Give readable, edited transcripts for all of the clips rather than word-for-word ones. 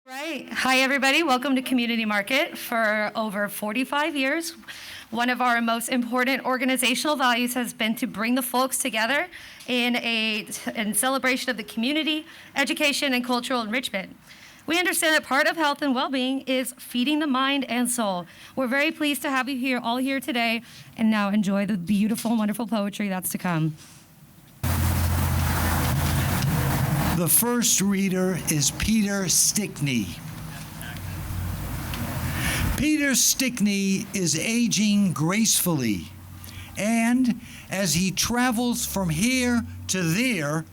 Right. Hi, everybody. Welcome to Community Market. For over 45 years, one of our most important organizational values has been to bring the folks together in celebration of the community, education, and cultural enrichment. We understand that part of health and well-being is feeding the mind and soul. We're very pleased to have you here, all here today, and now enjoy the beautiful, wonderful poetry that's to come. The first reader is Peter Stickney. Peter Stickney is aging gracefully, and as he travels from here to there,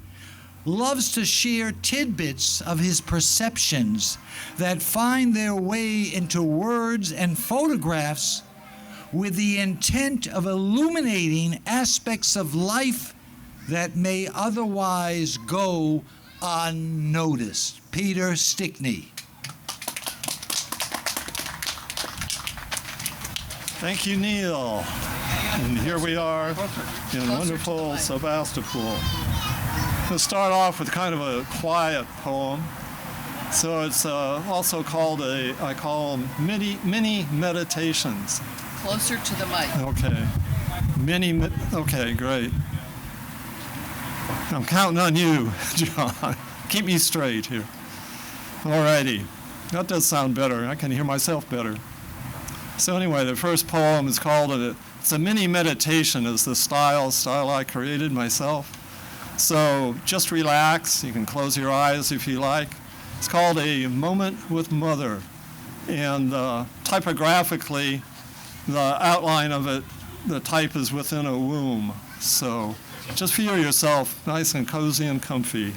loves to share tidbits of his perceptions that find their way into words and photographs with the intent of illuminating aspects of life that may otherwise go unnoticed. Peter Stickney. Thank you, Neil. And here we are in wonderful Sebastopol. We'll start off with kind of a quiet poem. So it's also called I call them mini meditations. Closer to the mic. Okay. Okay, great. I'm counting on you, John. Keep me straight here. All righty. That does sound better. I can hear myself better. So anyway, the first poem is called, it's a mini meditation, is the style I created myself. So just relax. You can close your eyes if you like. It's called A Moment with Mother. And typographically, the outline of it, the type is within a womb. So just feel yourself nice and cozy and comfy.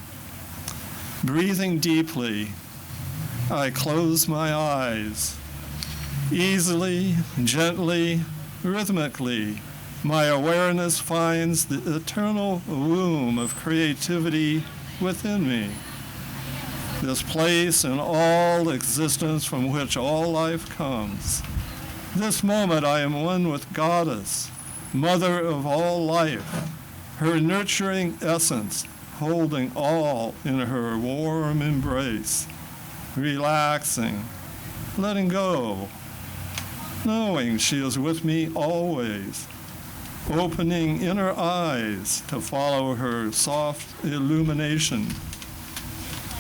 Breathing deeply, I close my eyes. Easily, gently, rhythmically, my awareness finds the eternal womb of creativity within me. This place and all existence from which all life comes. This moment I am one with Goddess, Mother of all life, her nurturing essence holding all in her warm embrace, relaxing, letting go, knowing she is with me always, opening inner eyes to follow her soft illumination,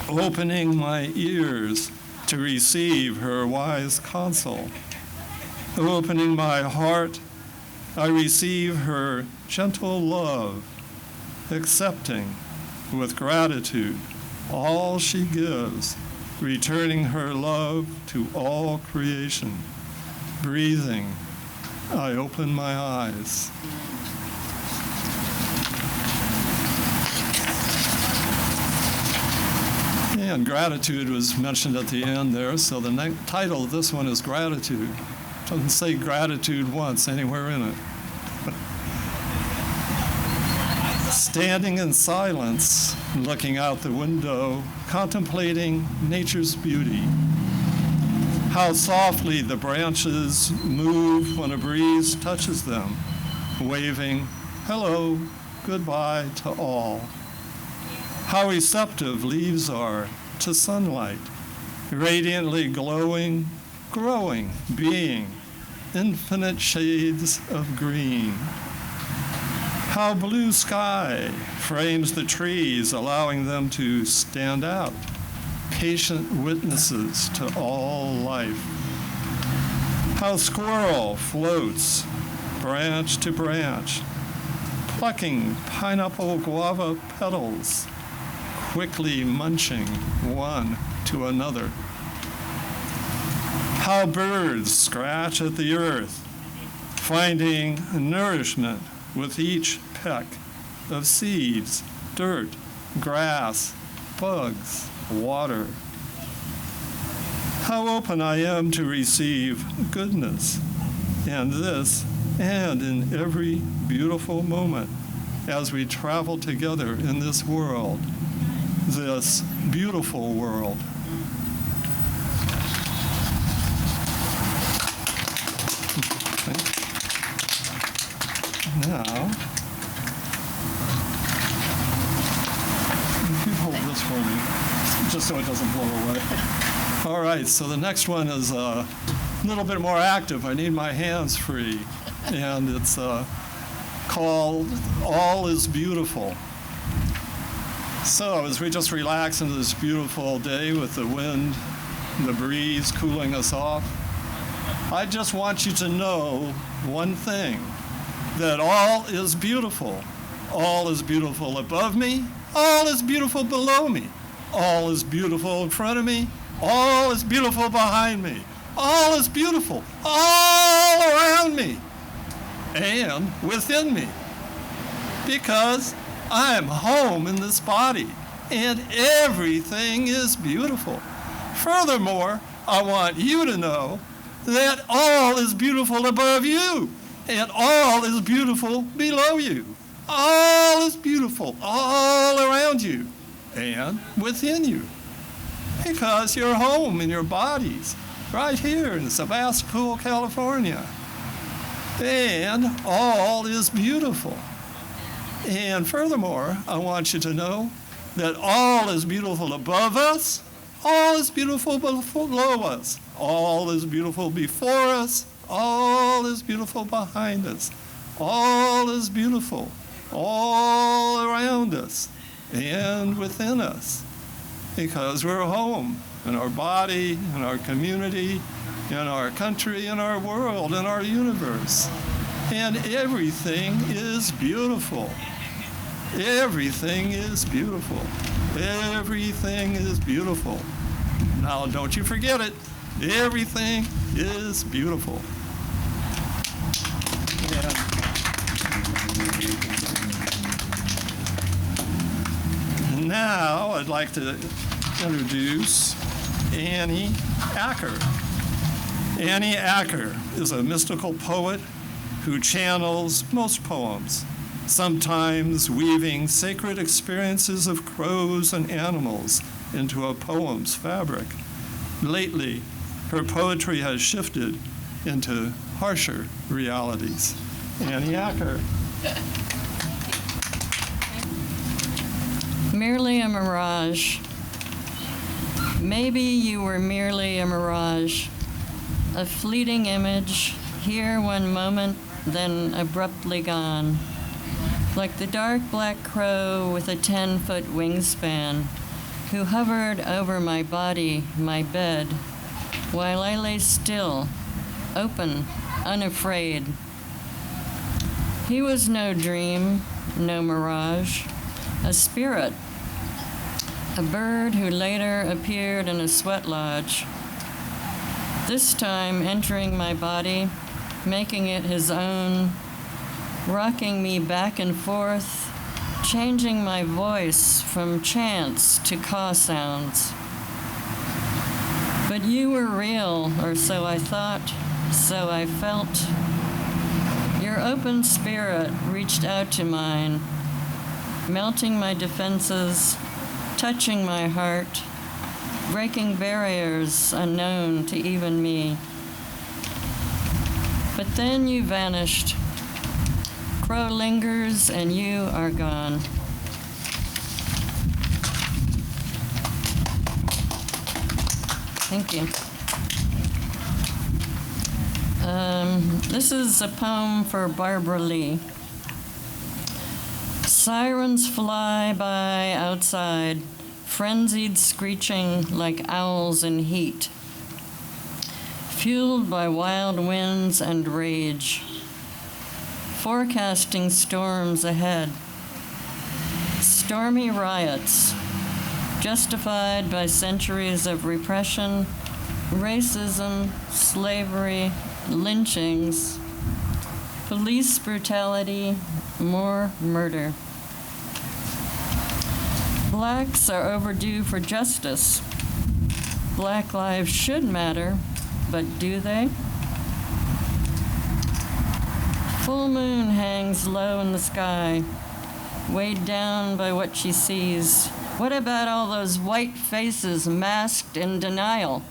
opening my ears to receive her wise counsel, opening my heart, I receive her gentle love, accepting with gratitude all she gives, returning her love to all creation. Breathing, I open my eyes. And gratitude was mentioned at the end there, so the title of this one is Gratitude. It doesn't say gratitude once anywhere in it. Standing in silence, looking out the window, contemplating nature's beauty. How softly the branches move when a breeze touches them, waving hello, goodbye to all. How receptive leaves are to sunlight, radiantly glowing, growing, being, infinite shades of green. How blue sky frames the trees, allowing them to stand out, patient witnesses to all life. How squirrel floats branch to branch, plucking pineapple guava petals, quickly munching one to another. How birds scratch at the earth, finding nourishment with each peck of seeds, dirt, grass, bugs, water. How open I am to receive goodness, and this, and in every beautiful moment as we travel together in this world, this beautiful world. Now, you hold this for me, just so it doesn't blow away. All All right, so the next one is a little bit more active. I need my hands free. And it's called All is Beautiful. So as we just relax into this beautiful day with the wind and the breeze cooling us off, I just want you to know one thing, that all is beautiful. All is beautiful above me. All is beautiful below me. All is beautiful in front of me. All is beautiful behind me. All is beautiful all around me and within me, because I am home in this body and everything is beautiful. Furthermore, I want you to know that all is beautiful above you and all is beautiful below you. All is beautiful all around you and within you, because you're home in your bodies right here in Sebastopol, California. And all is beautiful. And furthermore, I want you to know that all is beautiful above us, all is beautiful below us, all is beautiful before us, all is beautiful behind us, all is beautiful all around us and within us, because we're home in our body, in our community, in our country, in our world, in our universe. And everything is beautiful. Everything is beautiful. Everything is beautiful. Now, don't you forget it. Everything is beautiful. And now, I'd like to introduce Annie Acker. Annie Acker is a mystical poet who channels most poems, sometimes weaving sacred experiences of crows and animals into a poem's fabric. Lately, her poetry has shifted into harsher realities. Annie Acker. Merely a mirage. Maybe you were merely a mirage, a fleeting image, here one moment, then abruptly gone. Like the dark black crow with a 10-foot wingspan, who hovered over my body, my bed, while I lay still, open, unafraid. He was no dream, no mirage, a spirit, a bird who later appeared in a sweat lodge, this time entering my body, making it his own, rocking me back and forth, changing my voice from chants to caw sounds. But you were real, or so I thought, so I felt. Your open spirit reached out to mine, melting my defenses, touching my heart, breaking barriers unknown to even me. But then you vanished. Crow lingers and you are gone. Thank you. This is a poem for Barbara Lee. Sirens fly by outside, frenzied screeching like owls in heat, fueled by wild winds and rage, forecasting storms ahead, stormy riots, justified by centuries of repression, racism, slavery, lynchings, police brutality, more murder. Blacks are overdue for justice. Black lives should matter, but do they? Full moon hangs low in the sky, weighed down by what she sees. What about all those white faces masked in denial?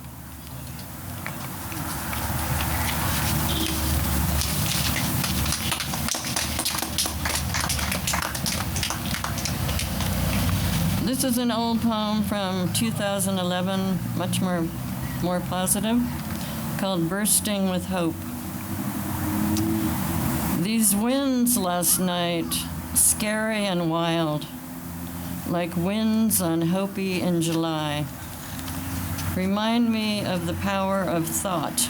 This is an old poem from 2011, much more more positive, called Bursting with Hope. These winds last night, scary and wild, like winds on Hopi in July, remind me of the power of thought,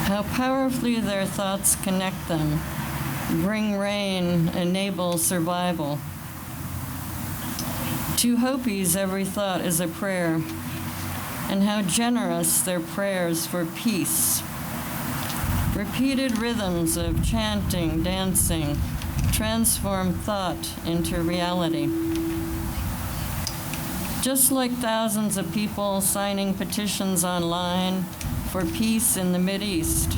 how powerfully their thoughts connect them, bring rain, enable survival. To Hopis, every thought is a prayer, and how generous their prayers for peace. Repeated rhythms of chanting, dancing, transform thought into reality. Just like thousands of people signing petitions online for peace in the Mideast.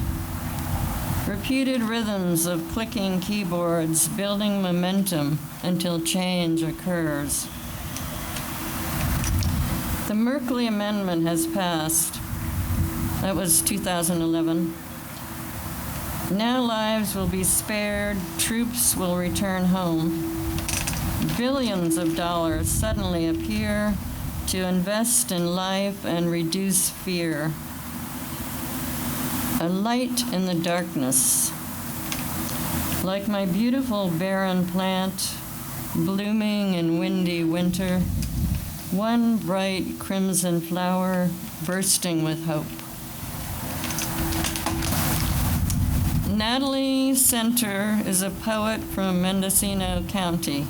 Repeated rhythms of clicking keyboards, building momentum until change occurs. The Merkley Amendment has passed. That was 2011. Now lives will be spared, troops will return home. Billions of dollars suddenly appear to invest in life and reduce fear. A light in the darkness, like my beautiful barren plant, blooming in windy winter, one bright crimson flower bursting with hope. Natalie Center is a poet from Mendocino County.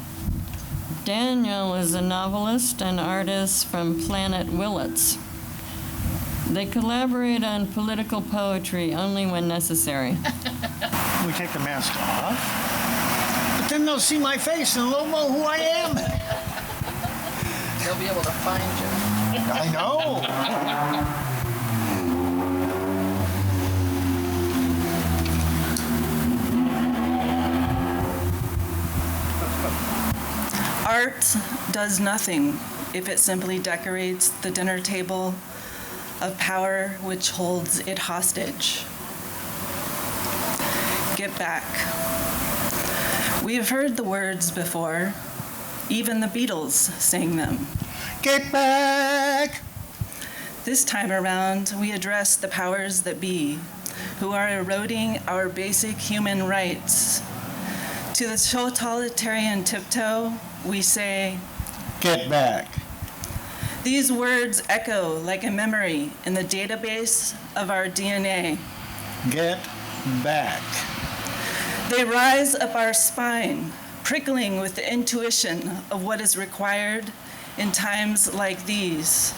Daniel is a novelist and artist from Planet Willits. They collaborate on political poetry only when necessary. We take the mask off, but then they'll see my face and they'll know who I am. They'll be able to find you. I know. Art does nothing if it simply decorates the dinner table of power which holds it hostage. Get back. We have heard the words before. Even the Beatles sang them. Get back! This time around, we address the powers that be, who are eroding our basic human rights. To the totalitarian tiptoe, we say, Get back. These words echo like a memory in the database of our DNA. Get back. They rise up our spine, prickling with the intuition of what is required in times like these.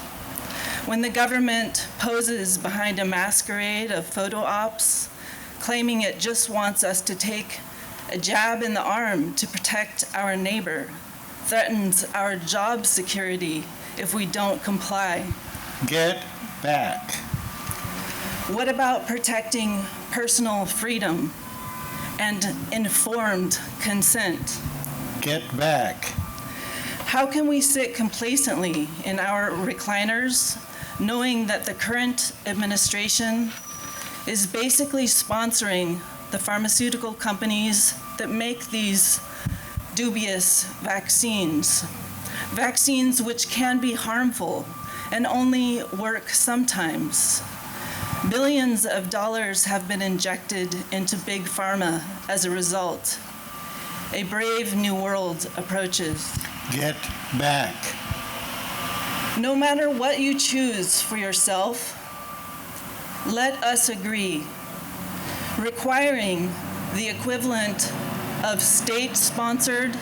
When the government poses behind a masquerade of photo ops, claiming it just wants us to take a jab in the arm to protect our neighbor, threatens our job security if we don't comply. Get back. What about protecting personal freedom and informed consent? Get back. How can we sit complacently in our recliners, knowing that the current administration is basically sponsoring the pharmaceutical companies that make these dubious vaccines? Vaccines which can be harmful and only work sometimes. Billions of dollars have been injected into big pharma as a result. A brave new world approaches. Get back. No matter what you choose for yourself, let us agree. Requiring the equivalent of state-sponsored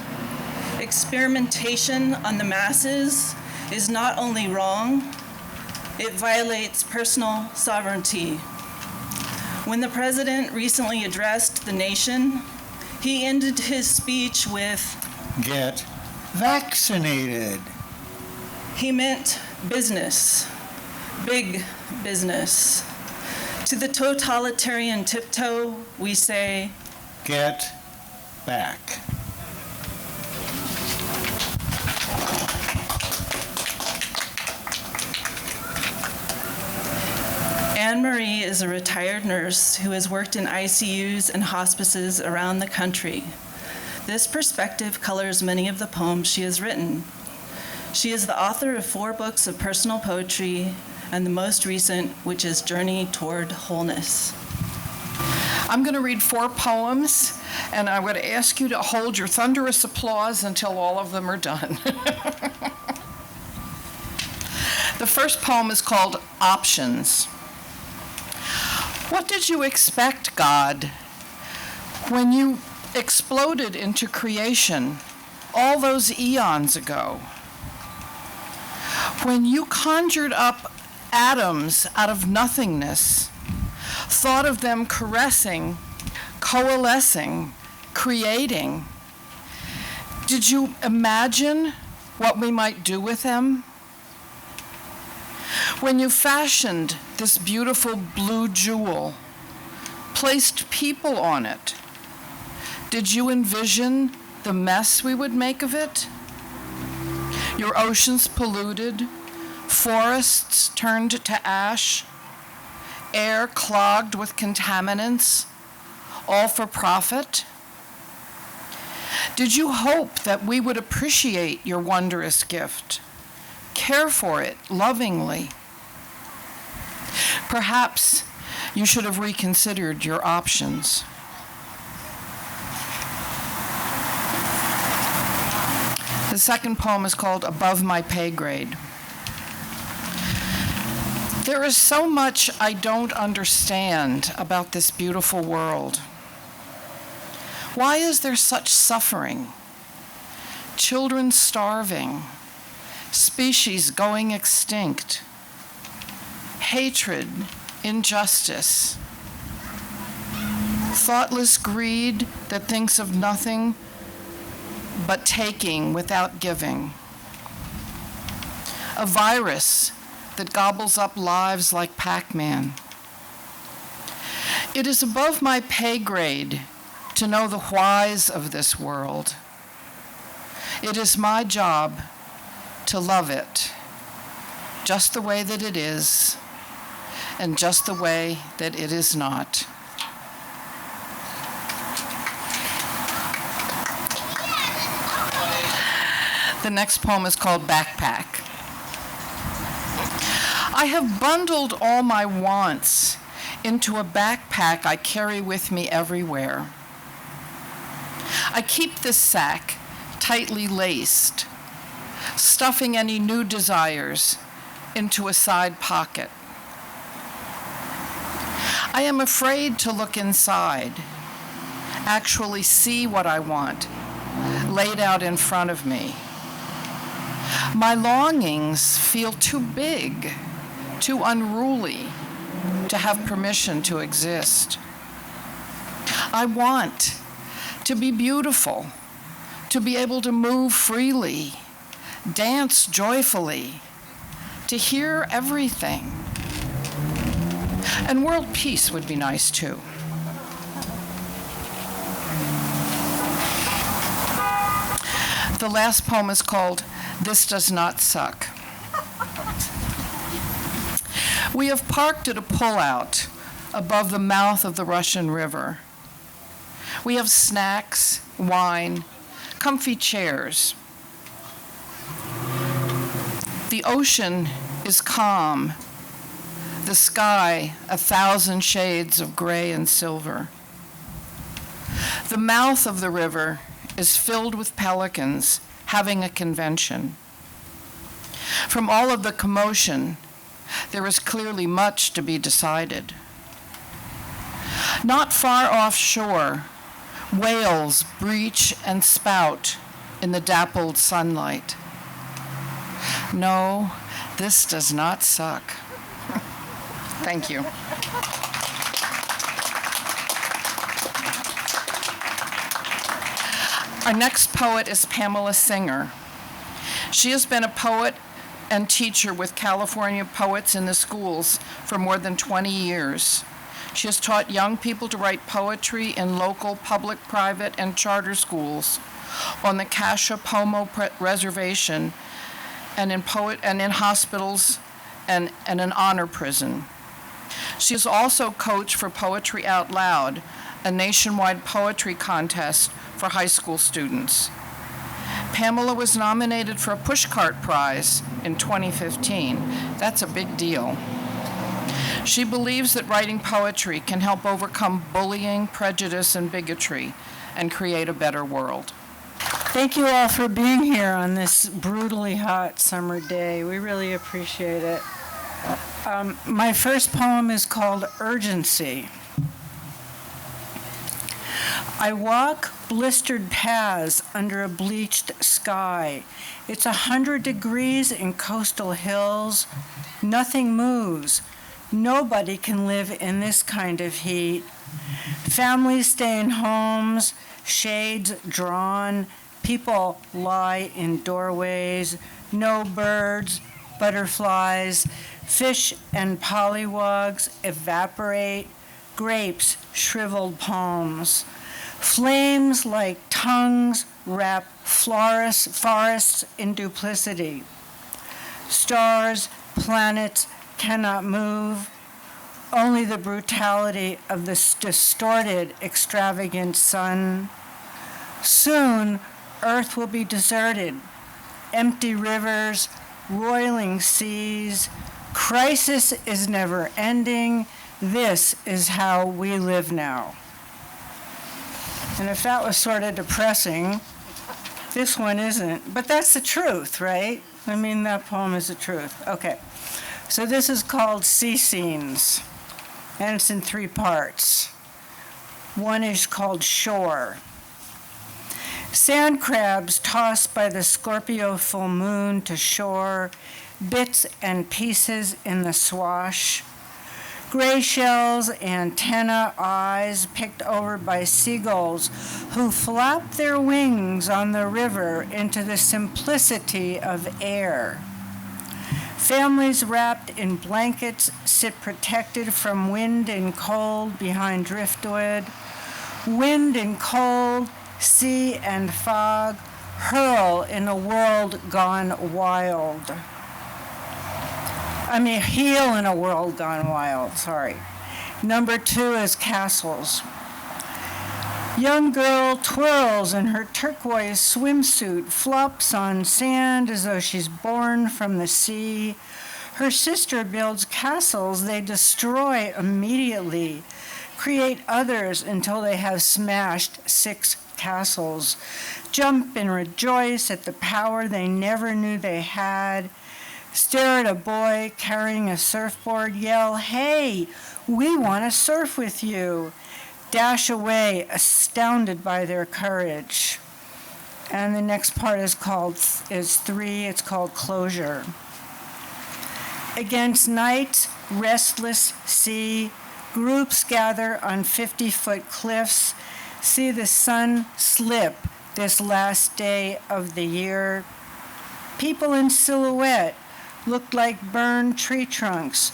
experimentation on the masses is not only wrong, it violates personal sovereignty. When the president recently addressed the nation, he ended his speech with, Get vaccinated. he meant business, big business. To the totalitarian tiptoe, we say, Get back. Anne Marie is a retired nurse who has worked in ICUs and hospices around the country. This perspective colors many of the poems she has written. She is the author of 4 books of personal poetry and the most recent, which is Journey Toward Wholeness. I'm going to read 4 poems, and I'm going to ask you to hold your thunderous applause until all of them are done. The first poem is called Options. What did you expect, God, when you exploded into creation all those eons ago? When you conjured up atoms out of nothingness, thought of them caressing, coalescing, creating, did you imagine what we might do with them? When you fashioned this beautiful blue jewel, placed people on it, did you envision the mess we would make of it? Your oceans polluted, forests turned to ash, air clogged with contaminants, all for profit? Did you hope that we would appreciate your wondrous gift, care for it lovingly? Perhaps you should have reconsidered your options. The second poem is called Above My Pay Grade. There is so much I don't understand about this beautiful world. Why is there such suffering? Children starving, species going extinct, hatred, injustice, thoughtless greed that thinks of nothing but taking without giving, a virus that gobbles up lives like Pac-Man. It is above my pay grade to know the whys of this world. It is my job to love it just the way that it is and just the way that it is not. The next poem is called Backpack. I have bundled all my wants into a backpack I carry with me everywhere. I keep this sack tightly laced, stuffing any new desires into a side pocket. I am afraid to look inside, actually see what I want laid out in front of me. My longings feel too big, too unruly to have permission to exist. I want to be beautiful, to be able to move freely, dance joyfully, to hear everything. And world peace would be nice too. The last poem is called This Does Not Suck. We have parked at a pullout above the mouth of the Russian River. We have snacks, wine, comfy chairs. The ocean is calm, the sky 1,000 shades of gray and silver. The mouth of the river is filled with pelicans having a convention. From all of the commotion, there is clearly much to be decided. Not far offshore, whales breach and spout in the dappled sunlight. No, this does not suck. Thank you. Our next poet is Pamela Singer. She has been a poet and teacher with California Poets in the Schools for more than 20 years. She has taught young people to write poetry in local public, private, and charter schools on the Cascia Pomo Reservation and in hospitals and an honor prison. She is also coach for Poetry Out Loud, a nationwide poetry contest for high school students. Pamela was nominated for a Pushcart Prize in 2015. That's a big deal. She believes that writing poetry can help overcome bullying, prejudice, and bigotry and create a better world. Thank you all for being here on this brutally hot summer day. We really appreciate it. My first poem is called Urgency. I walk blistered paths under a bleached sky. It's 100 degrees in coastal hills. Nothing moves. Nobody can live in this kind of heat. Families stay in homes, shades drawn, people lie in doorways, no birds, butterflies, fish and pollywogs evaporate, grapes, shriveled palms. Flames like tongues wrap forests in duplicity. Stars, planets cannot move. Only the brutality of this distorted, extravagant sun. Soon, Earth will be deserted. Empty rivers, roiling seas. Crisis is never ending. This is how we live now. And if that was sort of depressing, this one isn't. But that's the truth, right? I mean, that poem is the truth. Okay. So this is called Sea Scenes, and it's in 3 parts. One is called Shore. Sand crabs tossed by the Scorpio full moon to shore, bits and pieces in the swash. Gray shells, antenna, eyes picked over by seagulls who flap their wings on the river into the simplicity of air. Families wrapped in blankets sit protected from wind and cold behind driftwood. Wind and cold, sea and fog hurl in a world gone wild. Heal in a world gone wild, sorry. Number 2 is castles. Young girl twirls in her turquoise swimsuit, flops on sand as though she's born from the sea. Her sister builds castles they destroy immediately, create others until they have smashed 6 castles, jump and rejoice at the power they never knew they had, stare at a boy carrying a surfboard, yell, "Hey, we want to surf with you," dash away, astounded by their courage. And the next part is 3, it's called Closure. Against night's restless sea, groups gather on 50-foot cliffs, see the sun slip this last day of the year. People in silhouette look like burned tree trunks,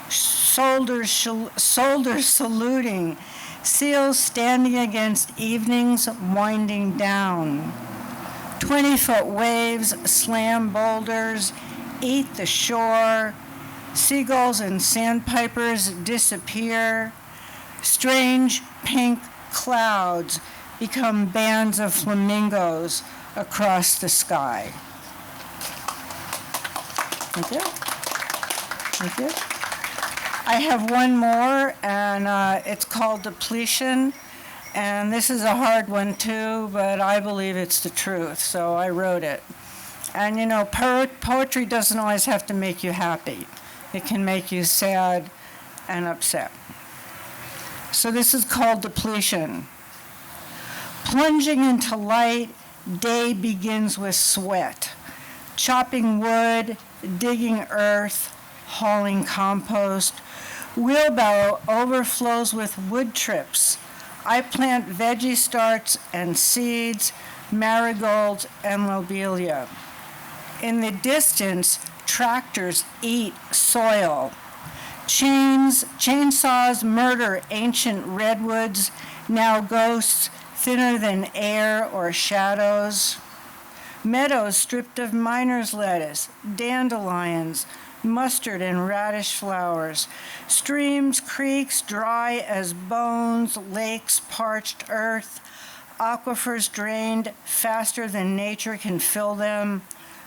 soldiers saluting, seals standing against evenings winding down. 20-foot waves slam boulders, eat the shore. Seagulls and sandpipers disappear. Strange pink clouds become bands of flamingos across the sky. Thank you. Thank you. I have one more, and it's called Depletion. And this is a hard one, too, but I believe it's the truth, so I wrote it. And, poetry doesn't always have to make you happy. It can make you sad and upset. So this is called Depletion. Plunging into light, day begins with sweat. Chopping wood, digging earth, hauling compost. Wheelbarrow overflows with wood trips. I plant veggie starts and seeds, marigolds and lobelia. In the distance, tractors eat soil. Chainsaws murder ancient redwoods, now ghosts thinner than air or shadows. Meadows stripped of miner's lettuce, dandelions, mustard and radish flowers. Streams, creeks dry as bones, lakes parched earth. aquifers drained faster than nature can fill them,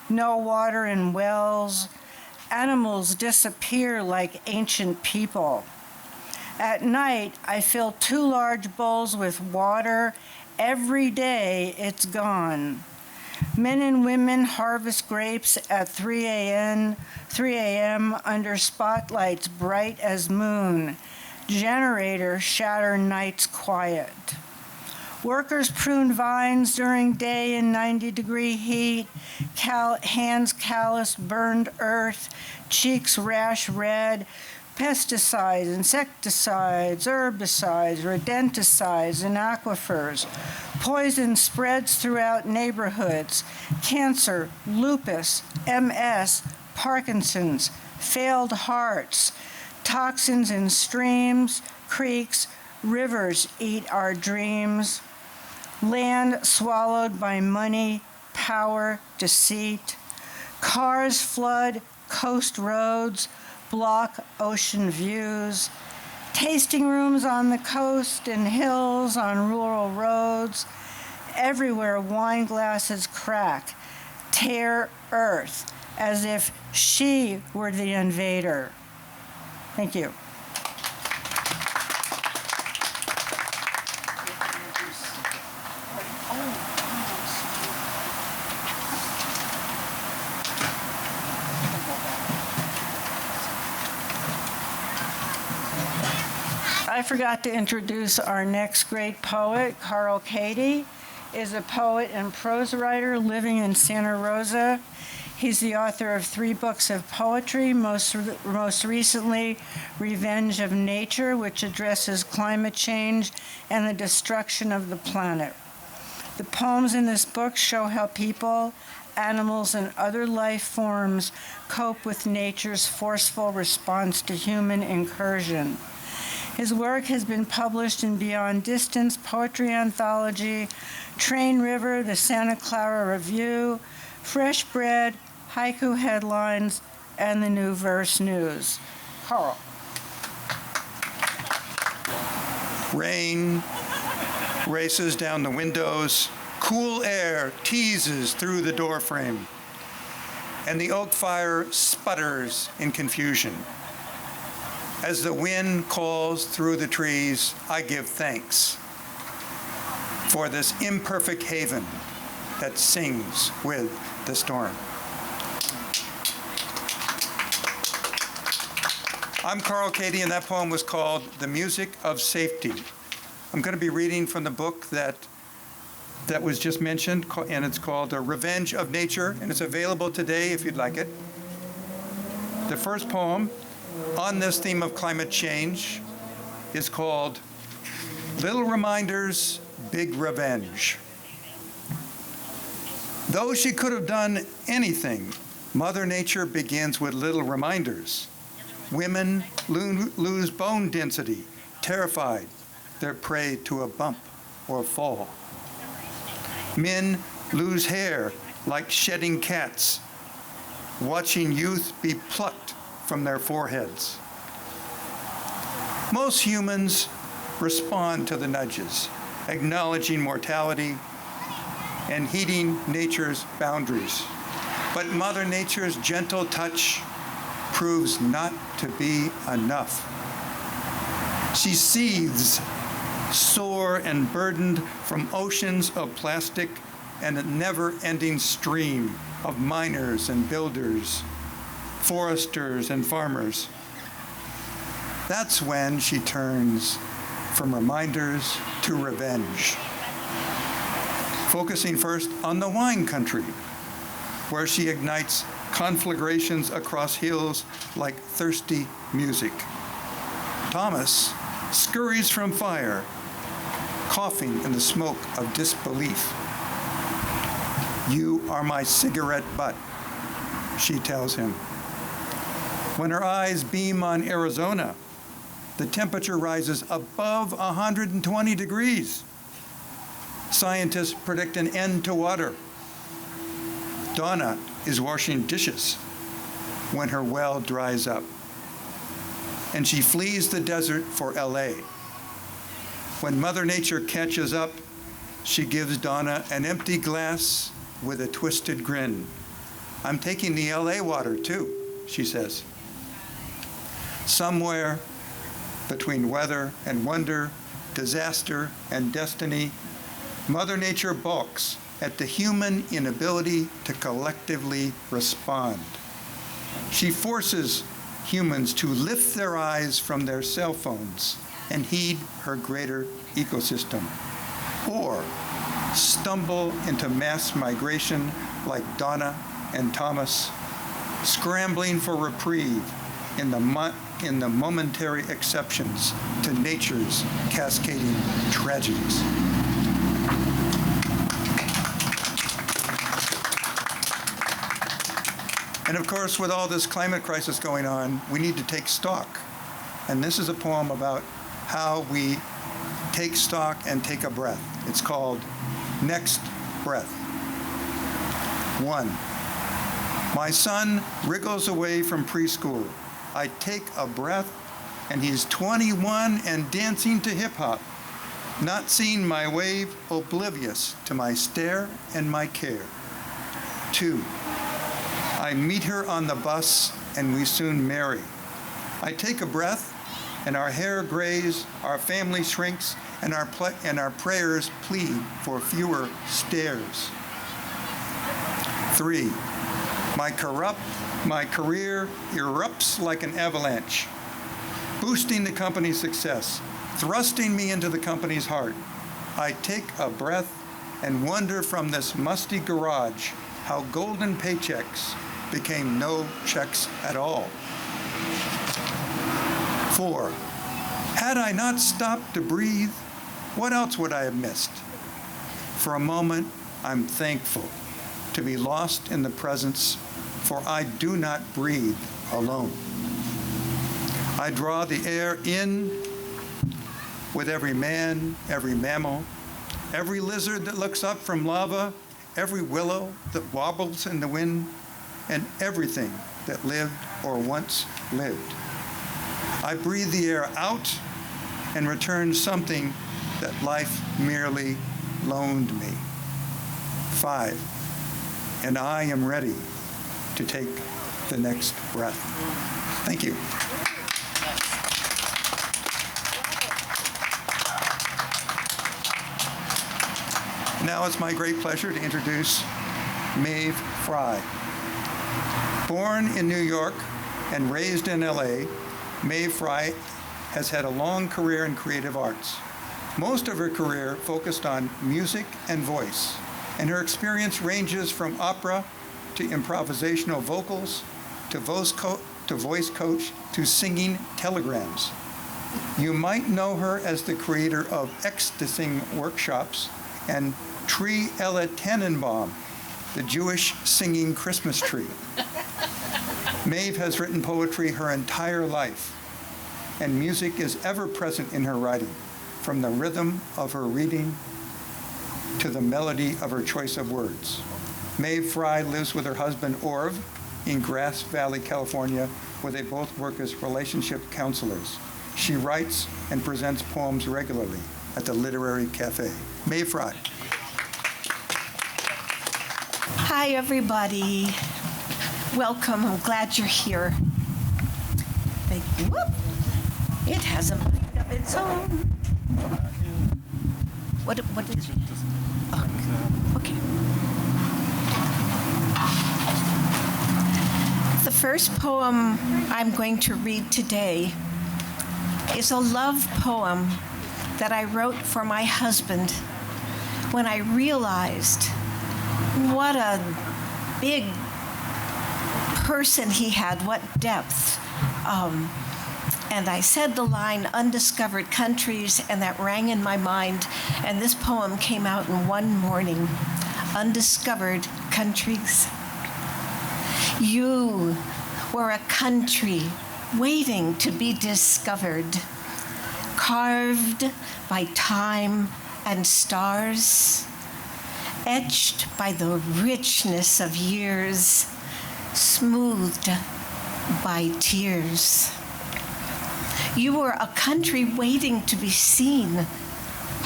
no water in wells, animals disappear like ancient people. At night, I fill 2 large bowls with water. Every day, it's gone. Men and women harvest grapes at 3 a.m. under spotlights bright as moon. Generators shatter night's quiet. Workers prune vines during day in 90-degree heat, hands callous, burned earth, cheeks rash red, pesticides, insecticides, herbicides, rodenticides in aquifers. Poison spreads throughout neighborhoods. Cancer, lupus, MS, Parkinson's, failed hearts. Toxins in streams, creeks, rivers eat our dreams. Land swallowed by money, power, deceit. Cars flood coast roads, block ocean views. Tasting rooms on the coast and hills on rural roads. Everywhere wine glasses crack, tear earth as if she were the invader. Thank you. I forgot to introduce our next great poet. Carl Cady is a poet and prose writer living in Santa Rosa. He's the author of 3 books of poetry, most recently Revenge of Nature, which addresses climate change and the destruction of the planet. The poems in this book show how people, animals, and other life forms cope with nature's forceful response to human incursion. His work has been published in Beyond Distance, Poetry Anthology, Train River, the Santa Clara Review, Fresh Bread, Haiku Headlines, and the New Verse News. Carl. Rain races down the windows, cool air teases through the doorframe, and the oak fire sputters in confusion. As the wind calls through the trees, I give thanks for this imperfect haven that sings with the storm. I'm Carl Cady, and that poem was called The Music of Safety. I'm going to be reading from the book that was just mentioned, and it's called Revenge of Nature, and it's available today if you'd like it. The first poem on this theme of climate change is called Little Reminders, Big Revenge. Though she could have done anything, Mother Nature begins with little reminders. Women lose bone density, terrified they're prey to a bump or fall. Men lose hair like shedding cats, watching youth be plucked from their foreheads. Most humans respond to the nudges, acknowledging mortality and heeding nature's boundaries. But Mother Nature's gentle touch proves not to be enough. She seethes, sore and burdened from oceans of plastic and a never-ending stream of miners and builders, foresters and farmers. That's when she turns from reminders to revenge. Focusing first on the wine country, where she ignites conflagrations across hills like thirsty music. Thomas scurries from fire, coughing in the smoke of disbelief. You are my cigarette butt, she tells him. When her eyes beam on Arizona, the temperature rises above 120 degrees. Scientists predict an end to water. Donna is washing dishes when her well dries up, and she flees the desert for LA. When Mother Nature catches up, She gives Donna an empty glass with a twisted grin. I'm taking the LA water too, she says. Somewhere between weather and wonder, disaster and destiny, Mother Nature balks at the human inability to collectively respond. She forces humans to lift their eyes from their cell phones and heed her greater ecosystem, or stumble into mass migration like Donna and Thomas, scrambling for reprieve in the momentary exceptions to nature's cascading tragedies. And of course, with all this climate crisis going on, we need to take stock. And this is a poem about how we take stock and take a breath. It's called Next Breath. 1. My son wriggles away from preschool. I take a breath, and he's 21 and dancing to hip hop, not seeing my wave, oblivious to my stare and my care. 2. I meet her on the bus, and we soon marry. I take a breath, and our hair grays, our family shrinks, and our prayers plead for fewer stairs. 3. My career erupts like an avalanche, boosting the company's success, thrusting me into the company's heart. I take a breath and wonder from this musty garage how golden paychecks became no checks at all. 4. Had I not stopped to breathe, what else would I have missed? For a moment, I'm thankful to be lost in the presence, for I do not breathe alone. I draw the air in with every man, every mammal, every lizard that looks up from lava, every willow that wobbles in the wind, and everything that lived or once lived. I breathe the air out and return something that life merely loaned me. 5. And I am ready to take the next breath. Thank you. Now it's my great pleasure to introduce Maeve Fry. Born in New York and raised in LA, Maeve Fry has had a long career in creative arts. Most of her career focused on music and voice, and her experience ranges from opera to improvisational vocals to voice coach to singing telegrams. You might know her as the creator of Ecstasy workshops and Tree Ella Tannenbaum, the Jewish singing Christmas tree. Maeve has written poetry her entire life, and music is ever present in her writing, from the rhythm of her reading to the melody of her choice of words. Maeve Fry lives with her husband, Orv, in Grass Valley, California, where they both work as relationship counselors. She writes and presents poems regularly at the Literary Cafe. Maeve Fry. Hi, everybody. Welcome. I'm glad you're here. Whoop. It has a mind of its own. What did you? Oh, okay. The first poem I'm going to read today is a love poem that I wrote for my husband when I realized what a big person he had, what depth. And I said the line, Undiscovered Countries, and that rang in my mind. And this poem came out in one morning, Undiscovered Countries. You were a country waiting to be discovered, carved by time and stars, etched by the richness of years, smoothed by tears. You were a country waiting to be seen,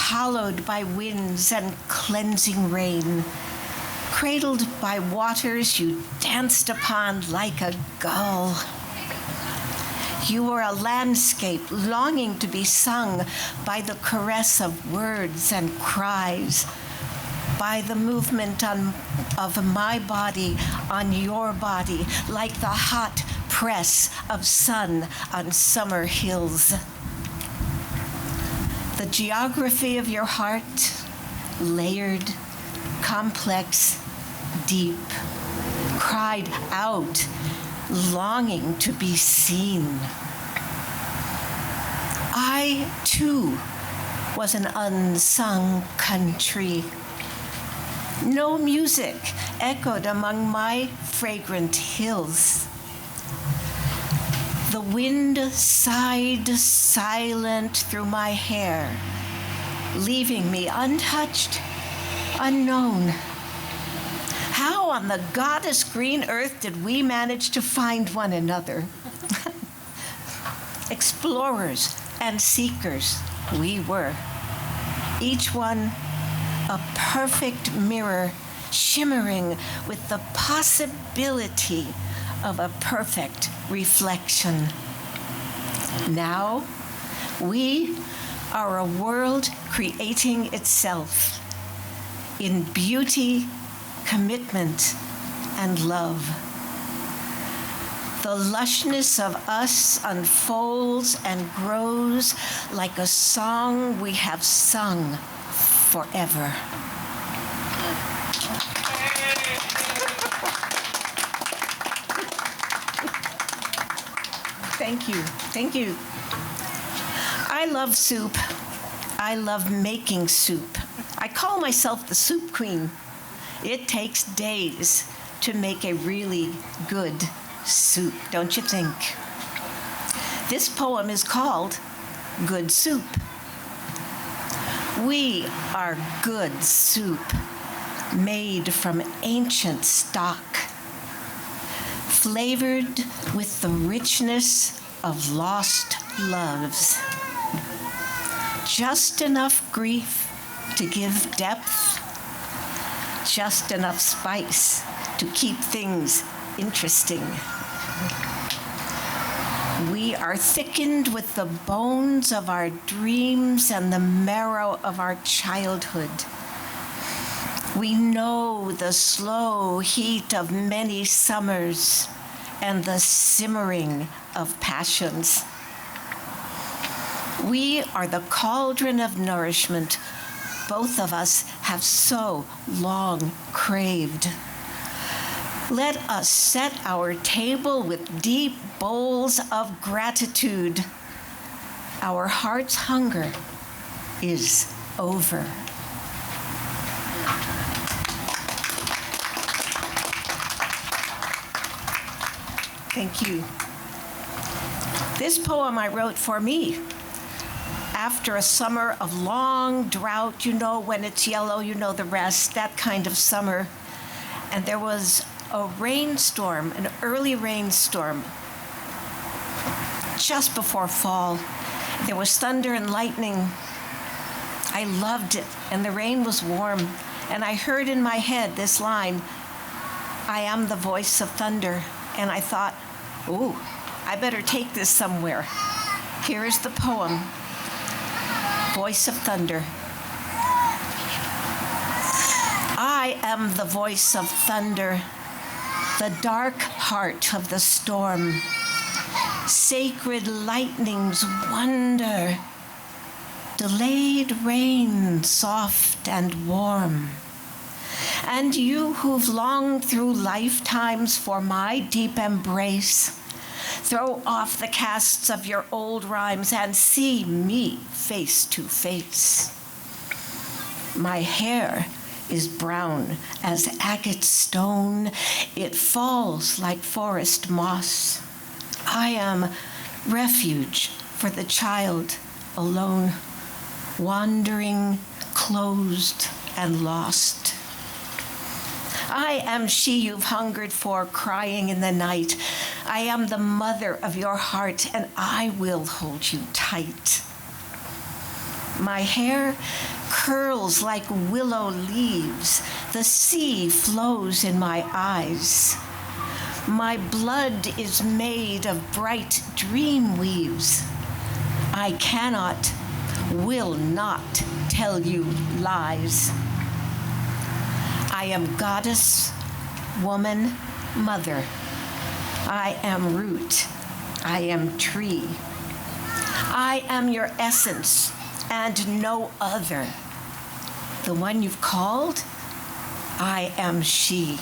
hallowed by winds and cleansing rain. Cradled by waters you danced upon like a gull. You were a landscape longing to be sung by the caress of words and cries, by the movement of my body on your body, like the hot press of sun on summer hills. The geography of your heart, layered, complex, deep, cried out, longing to be seen. I, too, was an unsung country. No music echoed among my fragrant hills. The wind sighed silent through my hair, leaving me untouched, unknown. How on the goddess green earth did we manage to find one another? Explorers and seekers we were, each one a perfect mirror shimmering with the possibility of a perfect reflection. Now, we are a world creating itself in beauty, commitment, and love. The lushness of us unfolds and grows like a song we have sung forever. Thank you. Thank you. I love soup. I love making soup. I call myself the soup queen. It takes days to make a really good soup, don't you think? This poem is called Good Soup. We are good soup, made from ancient stock, flavored with the richness of lost loves. Just enough grief to give depth, just enough spice to keep things interesting. We are thickened with the bones of our dreams and the marrow of our childhood. We know the slow heat of many summers and the simmering of passions. We are the cauldron of nourishment both of us have so long craved. Let us set our table with deep bowls of gratitude. Our heart's hunger is over. Thank you. This poem I wrote for me after a summer of long drought. You know, when it's yellow, you know the rest, that kind of summer. And there was a rainstorm, an early rainstorm, just before fall. There was thunder and lightning. I loved it, and the rain was warm. And I heard in my head this line, "I am the voice of thunder." And I thought, ooh, I better take this somewhere. Here is the poem, Voice of Thunder. I am the voice of thunder, the dark heart of the storm. Sacred lightning's wonder, delayed rain soft and warm. And you who've longed through lifetimes for my deep embrace, throw off the casts of your old rhymes and see me face to face. My hair is brown as agate stone. It falls like forest moss. I am refuge for the child alone, wandering, closed, and lost. I am she you've hungered for, crying in the night. I am the mother of your heart, and I will hold you tight. My hair curls like willow leaves. The sea flows in my eyes. My blood is made of bright dream weaves. I cannot, will not tell you lies. I am goddess, woman, mother. I am root. I am tree. I am your essence and no other. The one you've called, I am she.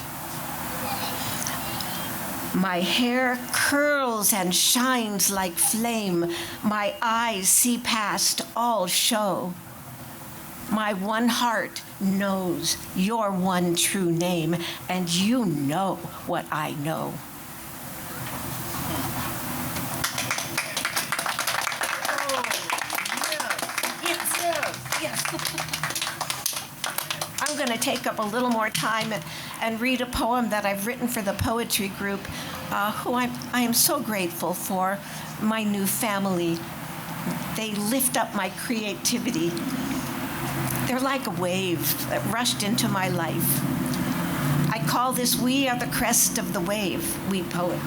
My hair curls and shines like flame. My eyes see past all show. My one heart knows your one true name, and you know what I know. Yes. I'm going to take up a little more time and read a poem that I've written for the poetry group, who I am so grateful for, my new family. They lift up my creativity. They're like a wave that rushed into my life. I call this "We Are the Crest of the Wave," we poets.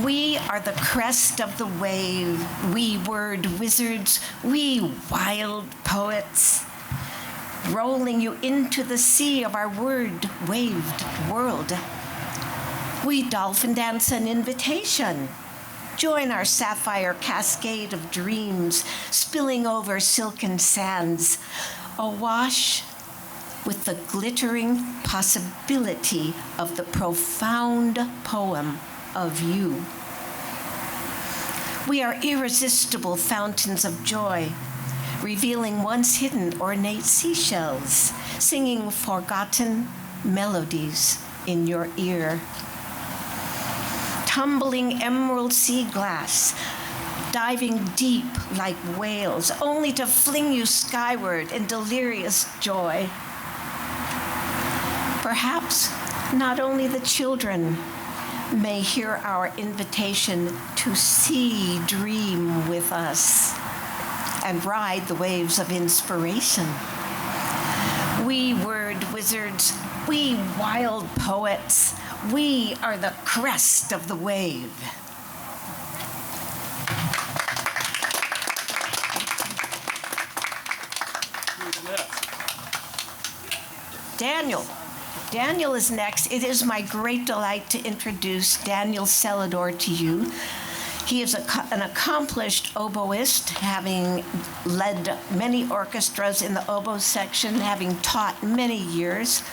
We are the crest of the wave, we word wizards, we wild poets, rolling you into the sea of our word-waved world. We dolphin dance an invitation. Join our sapphire cascade of dreams, spilling over silken sands, awash with the glittering possibility of the profound poem of you. We are irresistible fountains of joy, revealing once hidden ornate seashells, singing forgotten melodies in your ear. Tumbling emerald sea glass, diving deep like whales, only to fling you skyward in delirious joy. Perhaps not only the children may hear our invitation to see, dream with us, and ride the waves of inspiration. We word wizards, we wild poets, we are the crest of the wave. Daniel is next. It is my great delight to introduce Daniel Celador to you. He is an accomplished oboist, having led many orchestras in the oboe section, having taught many years.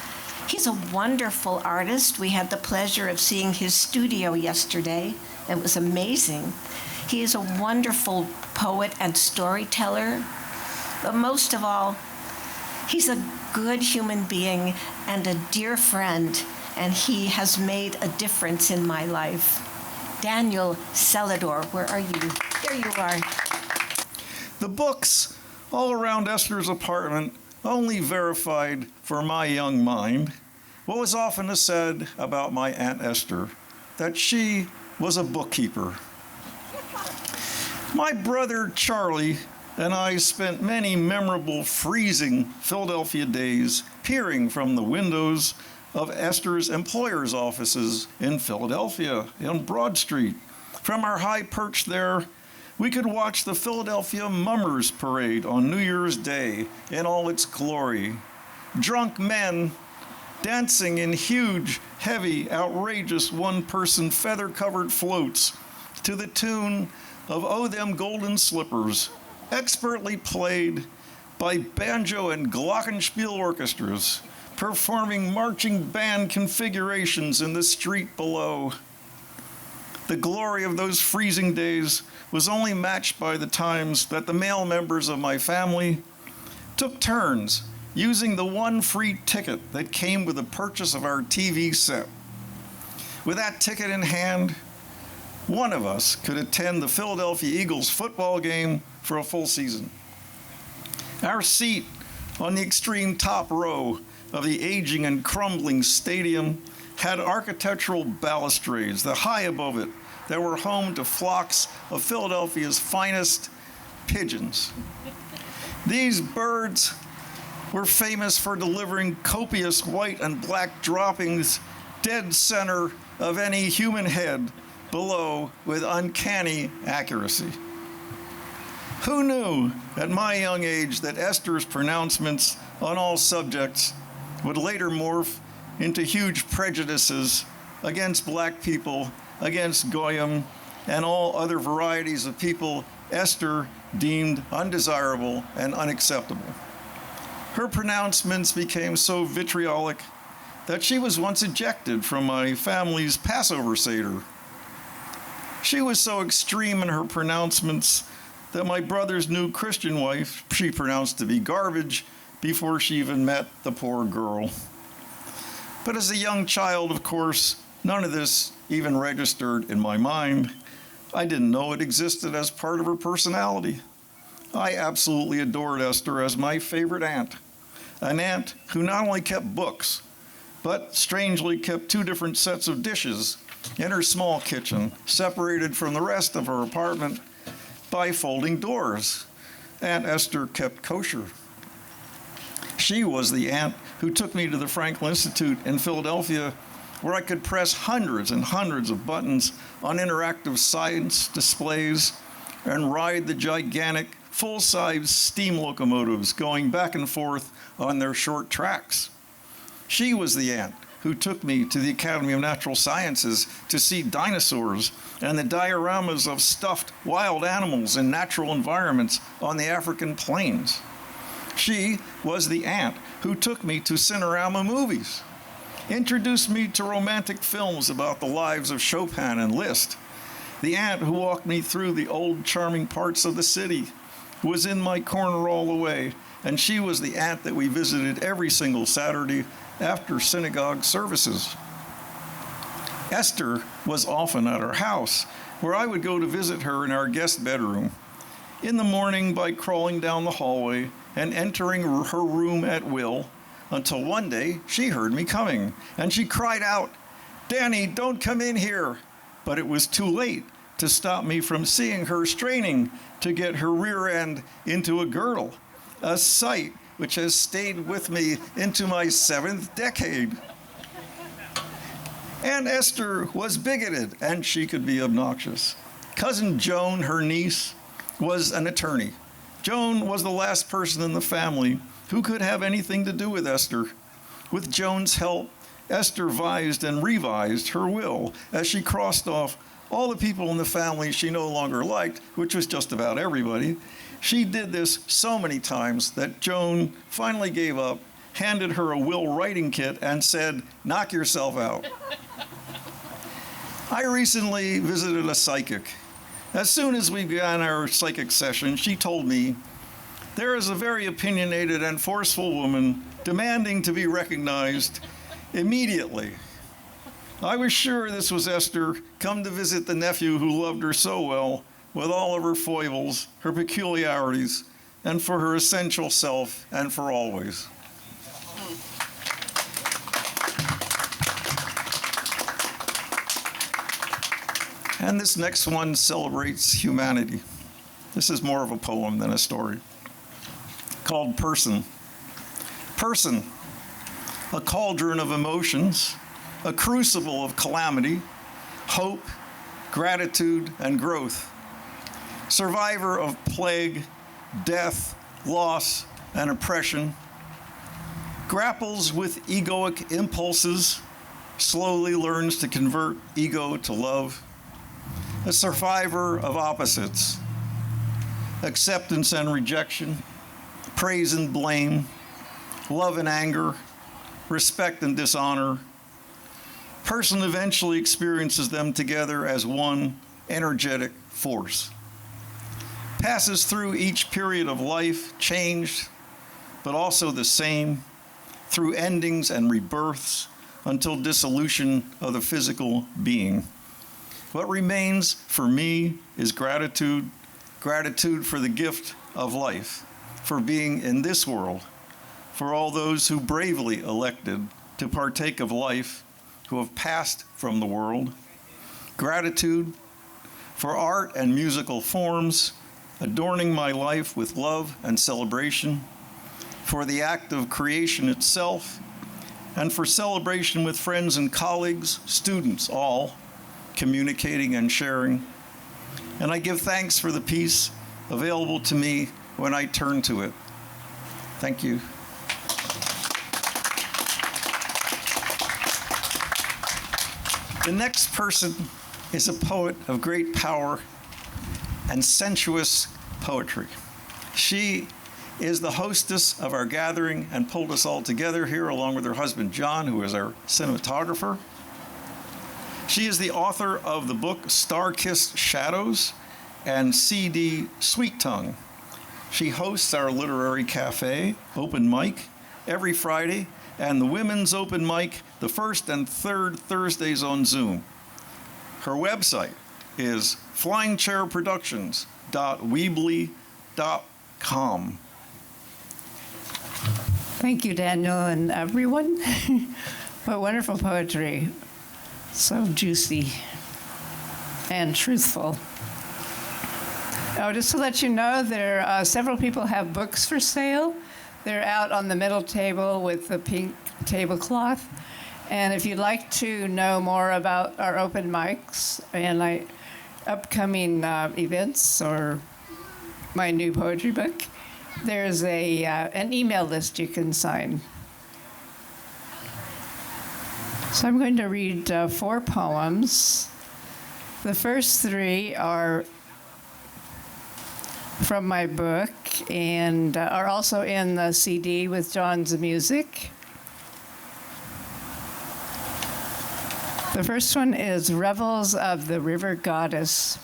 He's a wonderful artist. We had the pleasure of seeing his studio yesterday. It was amazing. He is a wonderful poet and storyteller. But most of all, he's a good human being and a dear friend, and he has made a difference in my life. Daniel Celador, where are you? There you are. The books all around Esther's apartment only verified for my young mind what was often said about my Aunt Esther, that she was a bookkeeper. My brother Charlie and I spent many memorable freezing Philadelphia days peering from the windows of Esther's employer's offices in Philadelphia on Broad Street. From our high perch there, we could watch the Philadelphia Mummers Parade on New Year's Day in all its glory. Drunk men dancing in huge, heavy, outrageous one-person feather-covered floats to the tune of "Oh Them Golden Slippers," expertly played by banjo and glockenspiel orchestras, performing marching band configurations in the street below. The glory of those freezing days was only matched by the times that the male members of my family took turns using the one free ticket that came with the purchase of our TV set. With that ticket in hand, one of us could attend the Philadelphia Eagles football game for a full season. Our seat on the extreme top row of the aging and crumbling stadium had architectural balustrades that high above it that were home to flocks of Philadelphia's finest pigeons. These birds were famous for delivering copious white and black droppings dead center of any human head below with uncanny accuracy. Who knew at my young age that Esther's pronouncements on all subjects would later morph into huge prejudices against black people, against Goyim, and all other varieties of people Esther deemed undesirable and unacceptable. Her pronouncements became so vitriolic that she was once ejected from my family's Passover Seder. She was so extreme in her pronouncements that my brother's new Christian wife she pronounced to be garbage before she even met the poor girl. But as a young child, of course, none of this even registered in my mind. I didn't know it existed as part of her personality. I absolutely adored Esther as my favorite aunt, an aunt who not only kept books, but strangely kept two different sets of dishes in her small kitchen, separated from the rest of her apartment by folding doors. Aunt Esther kept kosher. She was the aunt who took me to the Franklin Institute in Philadelphia, where I could press hundreds and hundreds of buttons on interactive science displays and ride the gigantic full-size steam locomotives going back and forth on their short tracks. She was the aunt who took me to the Academy of Natural Sciences to see dinosaurs and the dioramas of stuffed wild animals in natural environments on the African plains. She was the aunt who took me to Cinerama movies, introduced me to romantic films about the lives of Chopin and Liszt, the aunt who walked me through the old charming parts of the city, who was in my corner all the way, and she was the aunt that we visited every single Saturday after synagogue services. Esther was often at our house, where I would go to visit her in our guest bedroom, in the morning by crawling down the hallway and entering her room at will, until one day she heard me coming, and she cried out, "Danny, don't come in here!" But it was too late to stop me from seeing her straining to get her rear end into a girdle, a sight which has stayed with me into my 7th decade. Aunt Esther was bigoted, and she could be obnoxious. Cousin Joan, her niece, was an attorney. Joan was the last person in the family who could have anything to do with Esther. With Joan's help, Esther vised and revised her will as she crossed off all the people in the family she no longer liked, which was just about everybody. She did this so many times that Joan finally gave up, handed her a will writing kit, and said, "Knock yourself out." I recently visited a psychic. As soon as we began our psychic session, she told me, "There is a very opinionated and forceful woman demanding to be recognized immediately." I was sure this was Esther, come to visit the nephew who loved her so well, with all of her foibles, her peculiarities, and for her essential self and for always. And this next one celebrates humanity. This is more of a poem than a story, called Person. Person, a cauldron of emotions, a crucible of calamity, hope, gratitude, and growth. Survivor of plague, death, loss, and oppression. Grapples with egoic impulses, slowly learns to convert ego to love. A survivor of opposites, acceptance and rejection, praise and blame, love and anger, respect and dishonor. Person eventually experiences them together as one energetic force. Passes through each period of life changed, but also the same, through endings and rebirths until dissolution of the physical being. What remains for me is gratitude, gratitude for the gift of life, for being in this world, for all those who bravely elected to partake of life, who have passed from the world. Gratitude for art and musical forms, adorning my life with love and celebration, for the act of creation itself, and for celebration with friends and colleagues, students, all, communicating and sharing. And I give thanks for the peace available to me when I turn to it. Thank you. The next person is a poet of great power and sensuous poetry. She is the hostess of our gathering and pulled us all together here along with her husband, John, who is our cinematographer. She is the author of the book Star-Kissed Shadows and CD Sweet Tongue. She hosts our literary cafe, open mic, every Friday, and the women's open mic the first and third Thursdays on Zoom. Her website is flyingchairproductions.weebly.com. Thank you, Daniel, and everyone. What wonderful poetry. So juicy and truthful. Oh, just to let you know, several people have books for sale. They're out on the middle table with the pink tablecloth. And if you'd like to know more about our open mics and upcoming events or my new poetry book, there's an email list you can sign. So I'm going to read 4 poems. The first 3 are from my book and are also in the CD with John's music. The first one is Revels of the River Goddess.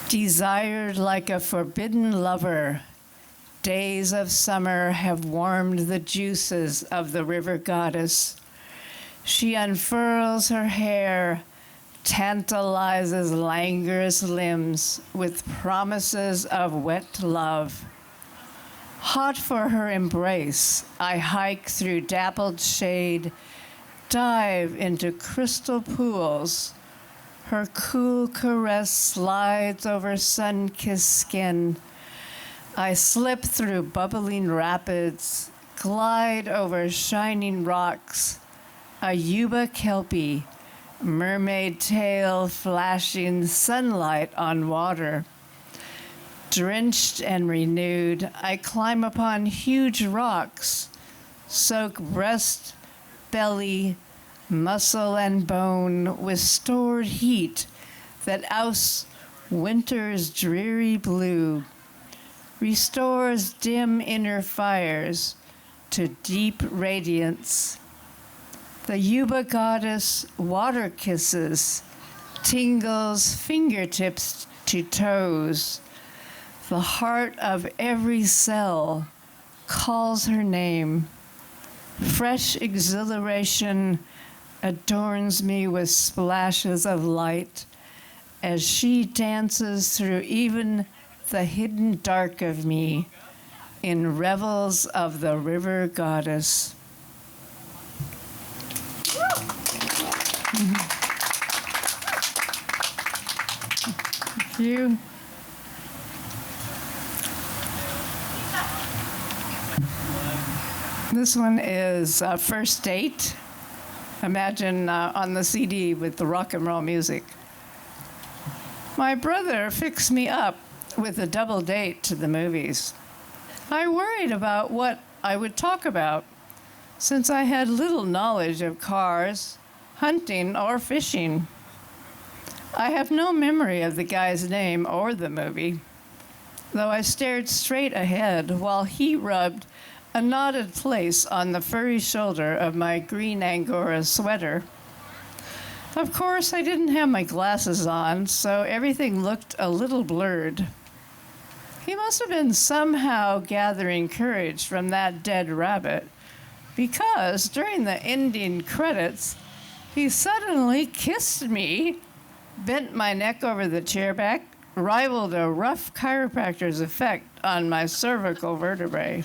Desired like a forbidden lover, days of summer have warmed the juices of the river goddess. She unfurls her hair, tantalizes languorous limbs with promises of wet love. Hot for her embrace, I hike through dappled shade, dive into crystal pools. Her cool caress slides over sun-kissed skin. I slip through bubbling rapids, glide over shining rocks, a yuba kelpie, mermaid tail flashing sunlight on water. Drenched and renewed, I climb upon huge rocks, soak breast, belly, muscle and bone with stored heat that ousts winter's dreary blue, restores dim inner fires to deep radiance. The Yuba goddess water kisses, tingles fingertips to toes. The heart of every cell calls her name. Fresh exhilaration adorns me with splashes of light as she dances through even the hidden dark of me in revels of the river goddess. Thank you. This one is First Date. Imagine on the CD with the rock and roll music. My brother fixed me up with a double date to the movies. I worried about what I would talk about, since I had little knowledge of cars, hunting, or fishing. I have no memory of the guy's name or the movie, though I stared straight ahead while he rubbed a knotted place on the furry shoulder of my green Angora sweater. Of course, I didn't have my glasses on, so everything looked a little blurred. He must have been somehow gathering courage from that dead rabbit, because during the ending credits, he suddenly kissed me, bent my neck over the chair back, rivaled a rough chiropractor's effect on my cervical vertebrae.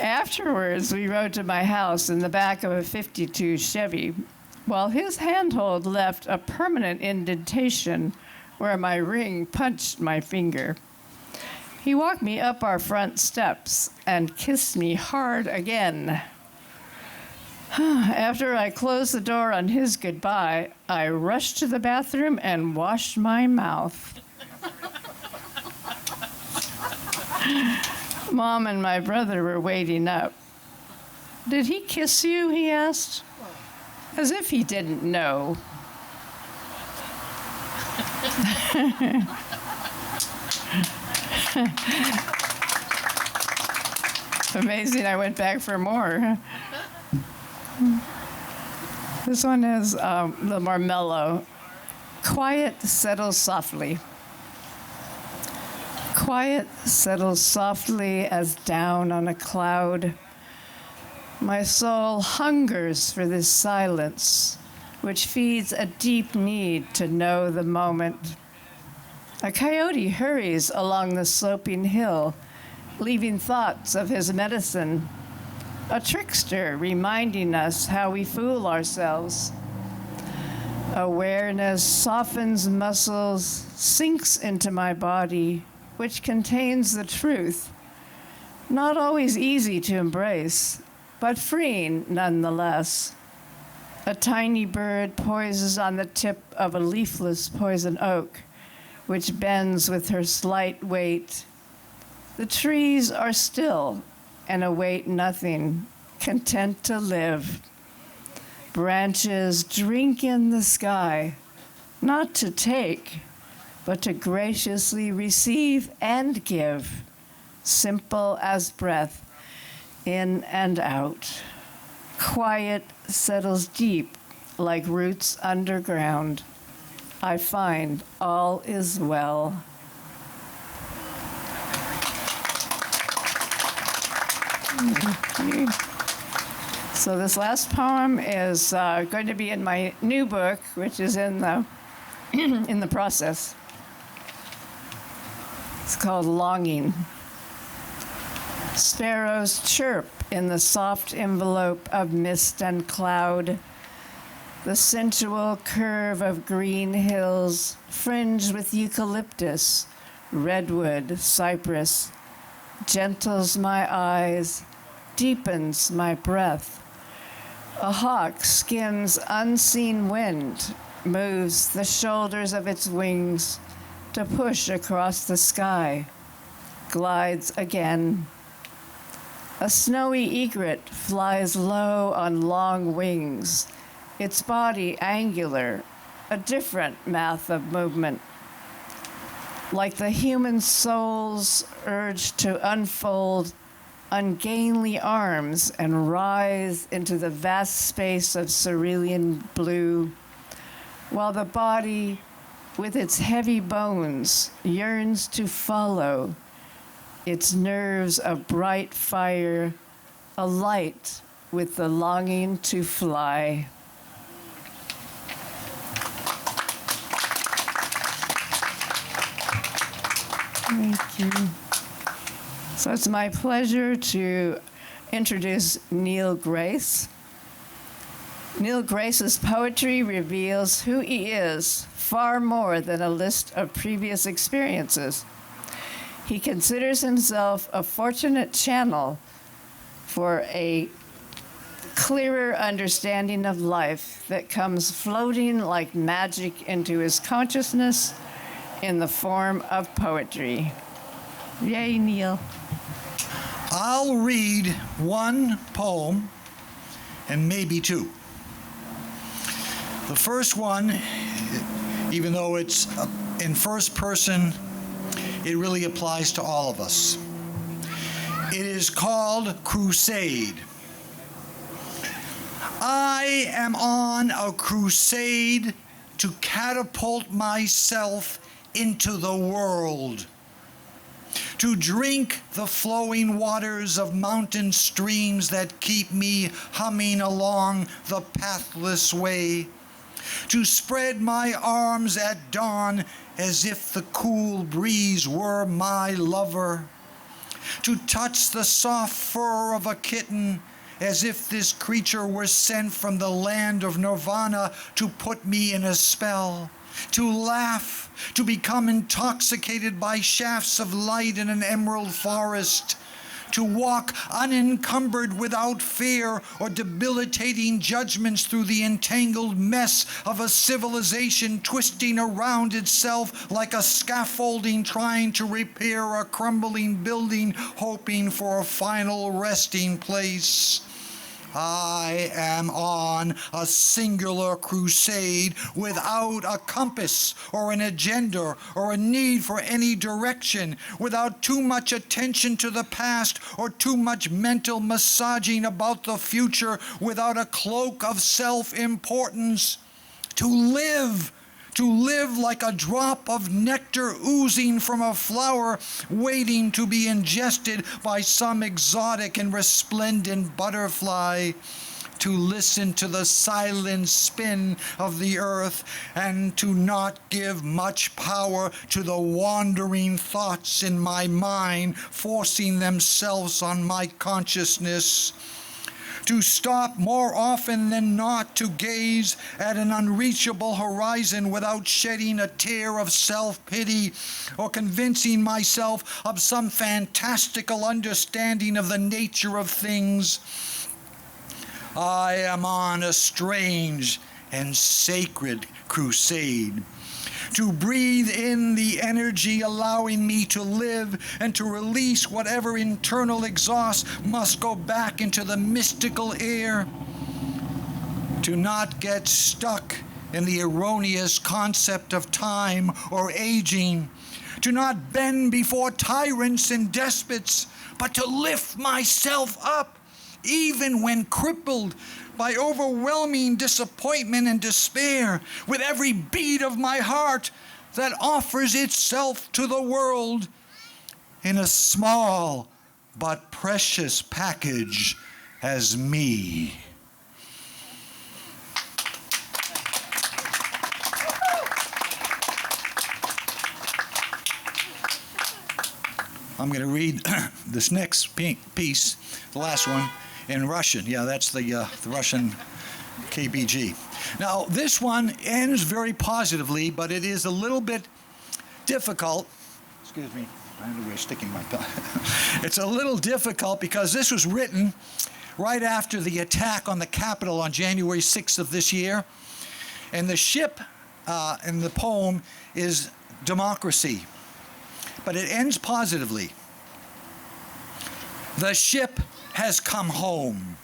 Afterwards, we rode to my house in the back of a '52 Chevy, while his handhold left a permanent indentation where my ring punched my finger. He walked me up our front steps and kissed me hard again. After I closed the door on his goodbye, I rushed to the bathroom and washed my mouth. Mom and my brother were waiting up. "Did he kiss you?" he asked, as if he didn't know. Amazing, I went back for more. This one is a little more mellow. Quiet settles softly. Quiet settles softly as down on a cloud. My soul hungers for this silence, which feeds a deep need to know the moment. A coyote hurries along the sloping hill, leaving thoughts of his medicine. A trickster reminding us how we fool ourselves. Awareness softens muscles, sinks into my body, which contains the truth. Not always easy to embrace, but freeing nonetheless. A tiny bird poises on the tip of a leafless poison oak, which bends with her slight weight. The trees are still and await nothing, content to live. Branches drink in the sky, not to take, but to graciously receive and give, simple as breath, in and out. Quiet settles deep like roots underground. I find all is well. So this last poem is going to be in my new book, which is in the in the process. It's called Longing. Sparrows chirp in the soft envelope of mist and cloud. The sensual curve of green hills fringed with eucalyptus, redwood, cypress, gentles my eyes, deepens my breath. A hawk skims unseen wind, moves the shoulders of its wings to push across the sky, glides again. A snowy egret flies low on long wings, its body angular, a different math of movement. Like the human soul's urge to unfold ungainly arms and rise into the vast space of cerulean blue, while the body, with its heavy bones, yearns to follow, its nerves a bright fire, alight with the longing to fly. Thank you. So it's my pleasure to introduce Neil Grace. Neil Grace's poetry reveals who he is far more than a list of previous experiences. He considers himself a fortunate channel for a clearer understanding of life that comes floating like magic into his consciousness in the form of poetry. Yay, Neil. I'll read one poem and maybe two. The first one, even though it's in first person, it really applies to all of us. It is called Crusade. I am on a crusade to catapult myself into the world, to drink the flowing waters of mountain streams that keep me humming along the pathless way, to spread my arms at dawn as if the cool breeze were my lover, to touch the soft fur of a kitten as if this creature were sent from the land of nirvana to put me in a spell, to laugh, to become intoxicated by shafts of light in an emerald forest, to walk unencumbered without fear or debilitating judgments through the entangled mess of a civilization twisting around itself like a scaffolding trying to repair a crumbling building, hoping for a final resting place. I am on a singular crusade without a compass or an agenda or a need for any direction, without too much attention to the past or too much mental massaging about the future, without a cloak of self-importance. To live like a drop of nectar oozing from a flower, waiting to be ingested by some exotic and resplendent butterfly. To listen to the silent spin of the earth and to not give much power to the wandering thoughts in my mind, forcing themselves on my consciousness. To stop more often than not to gaze at an unreachable horizon without shedding a tear of self-pity or convincing myself of some fantastical understanding of the nature of things. I am on a strange and sacred crusade. To breathe in the energy allowing me to live and to release whatever internal exhaust must go back into the mystical air. To not get stuck in the erroneous concept of time or aging. To not bend before tyrants and despots, but to lift myself up even when crippled by overwhelming disappointment and despair, with every beat of my heart that offers itself to the world in a small but precious package as me. I'm going to read this next piece, the last one, in Russian. Yeah, that's the Russian KBG. Now, this one ends very positively, but it is a little bit difficult. Excuse me, I don't know where I'm sticking my pen. It's a little difficult because this was written right after the attack on the Capitol on January 6th of this year. And the ship in the poem is democracy. But it ends positively. The ship has come home.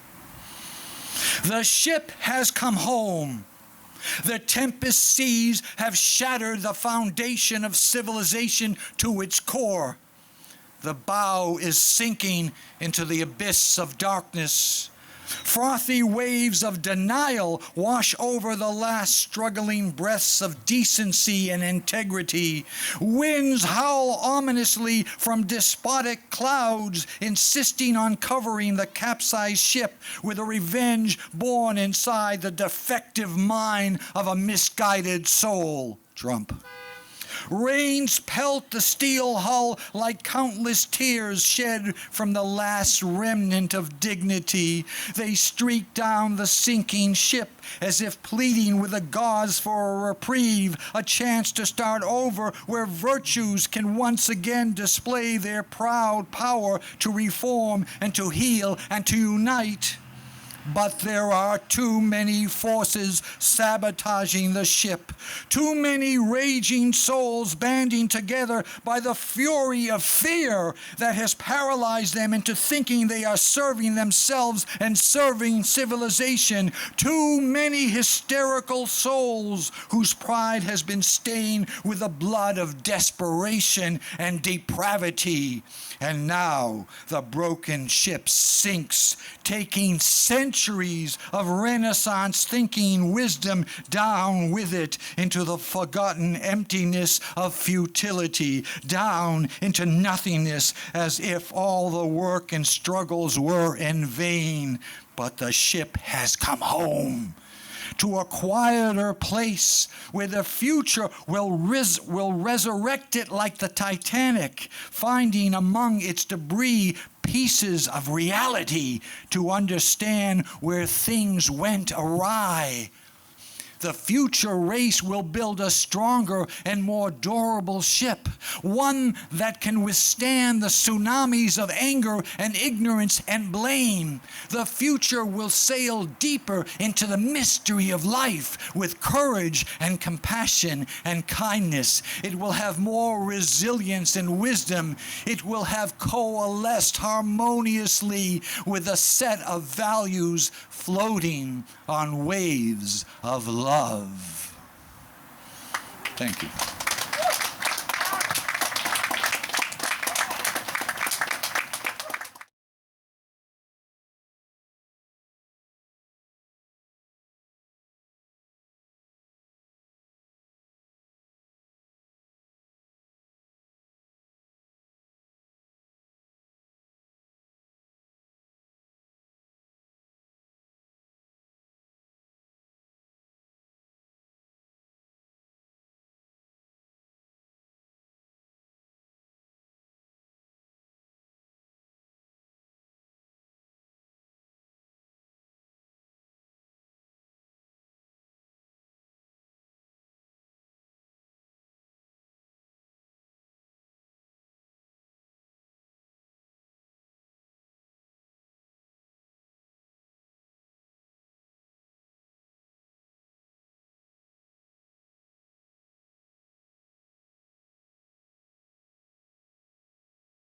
The ship has come home. The tempest seas have shattered the foundation of civilization to its core. The bow is sinking into the abyss of darkness. Frothy waves of denial wash over the last struggling breaths of decency and integrity. Winds howl ominously from despotic clouds, insisting on covering the capsized ship with a revenge born inside the defective mind of a misguided soul. Trump. Rains pelt the steel hull like countless tears shed from the last remnant of dignity. They streak down the sinking ship as if pleading with the gods for a reprieve, a chance to start over where virtues can once again display their proud power to reform and to heal and to unite. But there are too many forces sabotaging the ship, too many raging souls banding together by the fury of fear that has paralyzed them into thinking they are serving themselves and serving civilization, too many hysterical souls whose pride has been stained with the blood of desperation and depravity. And now the broken ship sinks, taking centuries of Renaissance thinking wisdom down with it into the forgotten emptiness of futility, down into nothingness, as if all the work and struggles were in vain. But the ship has come home to a quieter place where the future will resurrect it like the Titanic, finding among its debris pieces of reality to understand where things went awry. The future race will build a stronger and more durable ship, one that can withstand the tsunamis of anger and ignorance and blame. The future will sail deeper into the mystery of life with courage and compassion and kindness. It will have more resilience and wisdom. It will have coalesced harmoniously with a set of values floating on waves of love. Thank you.